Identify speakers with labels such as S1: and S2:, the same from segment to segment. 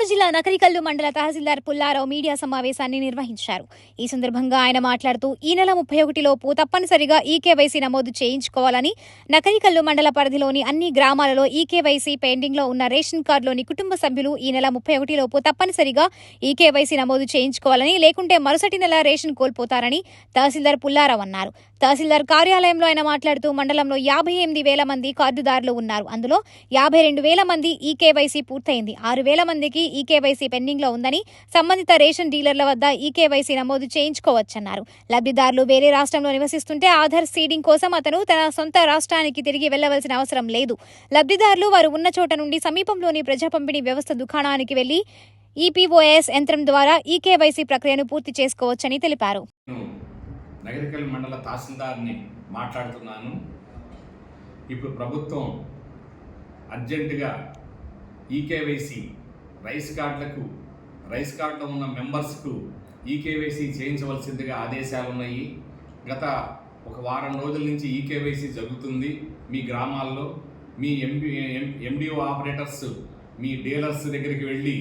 S1: జిల్లా నకరికల్లు మండల తహసీల్దార్ పుల్లారావు మీడియా సమావేశాన్ని నిర్వహించారు. ఈ సందర్భంగా ఆయన మాట్లాడుతూ ఈ నెల 31లోపు తప్పనిసరిగా ఈకేవైసీ నమోదు చేయించుకోవాలని, నకరికల్లు మండల పరిధిలోని అన్ని గ్రామాలలో ఈకేవైసీ పెండింగ్లో ఉన్న రేషన్ కార్డులోని కుటుంబ సభ్యులు ఈ నెల 31లోపు తప్పనిసరిగా ఈకేవైసీ నమోదు చేయించుకోవాలని, లేకుంటే మరుసటి నెల రేషన్ కోల్పోతారని తహసీల్దార్ పుల్లారావు అన్నారు. తహసీల్దార్ కార్యాలయంలో ఆయన మాట్లాడుతూ మండలంలో 58,000 మంది కార్డుదారులు ఉన్నారు. అందులో 52,000 మంది ఈకేవైసీ పూర్తయింది. 6,000 మందికి ఈకేవైసీ పెండింగ్లో ఉందని, సంబంధిత రేషన్ డీలర్ల వద్ద ఈకేవైసీ నమోదు చేయించుకోవచ్చన్నారు. లబ్ధిదారులు వేరే రాష్ట్రంలో నివసిస్తుంటే ఆధార్ సీడింగ్ కోసం అతను తన సొంత రాష్ట్రానికి తిరిగి వెళ్లవలసిన అవసరం లేదు. లబ్ధిదారులు వారు ఉన్న చోట నుండి సమీపంలోని ప్రజా పంపిణీ వ్యవస్థ దుకాణానికి వెళ్లి ఈపీఓఎస్ యంత్రం ద్వారా ఈకేవైసీ ప్రక్రియను పూర్తి చేసుకోవచ్చని తెలిపారు.
S2: నగరికల్ మండల తహసీల్దార్ని మాట్లాడుతున్నాను. ఇప్పుడు ప్రభుత్వం అర్జెంటుగా ఈకేవైసీ రైస్ కార్డులో ఉన్న మెంబర్స్కు ఈకేవైసీ చేయించవలసిందిగా ఆదేశాలు ఉన్నాయి. గత ఒక వారం రోజుల నుంచి ఈకేవైసీ జరుగుతుంది. మీ గ్రామాల్లో మీ ఎండిఓ ఆపరేటర్స్ మీ డీలర్స్ దగ్గరికి వెళ్ళి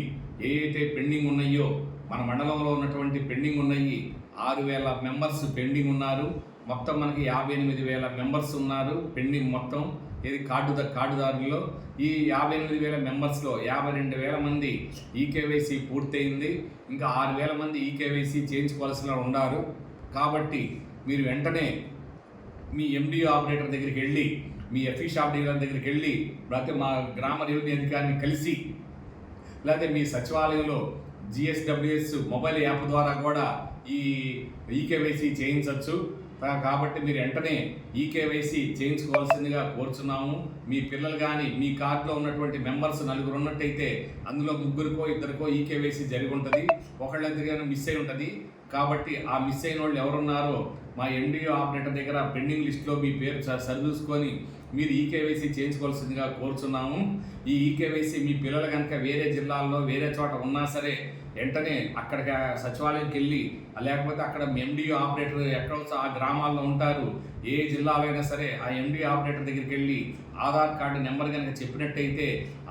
S2: ఏవైతే పెండింగ్ ఉన్నాయో, మన మండలంలో ఉన్నటువంటి పెండింగ్ ఉన్నాయి 6,000 మెంబర్స్ పెండింగ్ ఉన్నారు. మొత్తం మనకి 58,000 మెంబర్స్ ఉన్నారు పెండింగ్ మొత్తం. ఇది కార్డుదారుల్లో ఈ 58,000 మెంబర్స్లో 52,000 మంది ఈకేవైసీ పూర్తయింది. ఇంకా 6,000 మంది ఈకేవైసీ చేయించుకోవాల్సిన ఉన్నారు. కాబట్టి మీరు వెంటనే మీ ఎండిఓ ఆపరేటర్ దగ్గరికి వెళ్ళి, మీ ఎఫీ షాప్ డీలర్ దగ్గరికి వెళ్ళి, లేకపోతే మా గ్రామ రెవెన్యూ అధికారిని కలిసి, లేకపోతే మీ సచివాలయంలో GSWS మొబైల్ యాప్ ద్వారా కూడా ఈ ఈకేవైసీ చేయించవచ్చు. కాబట్టి మీరు వెంటనే ఈకేవైసీ చేయించుకోవాల్సిందిగా కోరుచున్నాము. మీ పిల్లలు కానీ మీ కార్డులో ఉన్నటువంటి మెంబర్స్ 4 ఉన్నట్టయితే అందులో 3కో 2కో ఈకేవైసీ జరిగి ఉంటుంది. ఒకళ్ళిద్దరికైనా మిస్ అయి ఉంటుంది. కాబట్టి ఆ మిస్ అయిన వాళ్ళు ఎవరున్నారో మా ఎండిఓ ఆపరేటర్ దగ్గర పెండింగ్ లిస్టులో మీ పేరు సరిచూసుకొని మీరు ఈకేవైసీ చేయించుకోవాల్సిందిగా కోరుచున్నాము. ఈ ఈకేవైసీ మీ పిల్లలు కనుక వేరే జిల్లాల్లో వేరే చోట ఉన్నా సరే వెంటనే అక్కడికి సచివాలయంకి వెళ్ళి, లేకపోతే అక్కడ ఎండిఓ ఆపరేటర్ ఎక్కడ ఆ గ్రామాల్లో ఉంటారు, ఏ జిల్లాలో అయినా సరే ఆ ఎండిఓ ఆపరేటర్ దగ్గరికి వెళ్ళి ఆధార్ కార్డు నెంబర్ కనుక చెప్పినట్టయితే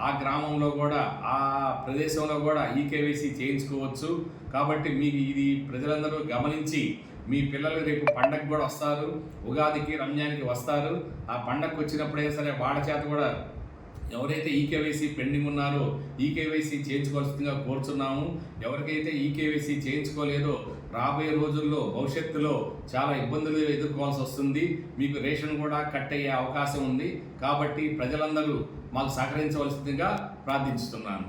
S2: ఆ గ్రామంలో కూడా ఆ ప్రదేశంలో కూడా ఈకేవైసీ చేయించుకోవచ్చు. కాబట్టి మీకు ఇది ప్రజలందరూ గమనించి, మీ పిల్లలు రేపు పండగకు కూడా వస్తారు, ఉగాదికి రంజాన్కి వస్తారు. ఆ పండగకు వచ్చినప్పుడైనా సరే వాళ్ళ చేత కూడా ఎవరైతే ఈకేవైసీ పెండింగ్ ఉన్నారో ఈకేవైసీ చేయించుకోవాల్సిందిగా కోరుచున్నాము. ఎవరికైతే ఈకేవైసీ చేయించుకోలేదో రాబోయే రోజుల్లో భవిష్యత్తులో చాలా ఇబ్బందులు ఎదుర్కోవాల్సి వస్తుంది. మీకు రేషన్ కూడా కట్ అయ్యే అవకాశం ఉంది. కాబట్టి ప్రజలందరూ మాకు సహకరించవలసిందిగా ప్రార్థిస్తున్నాను.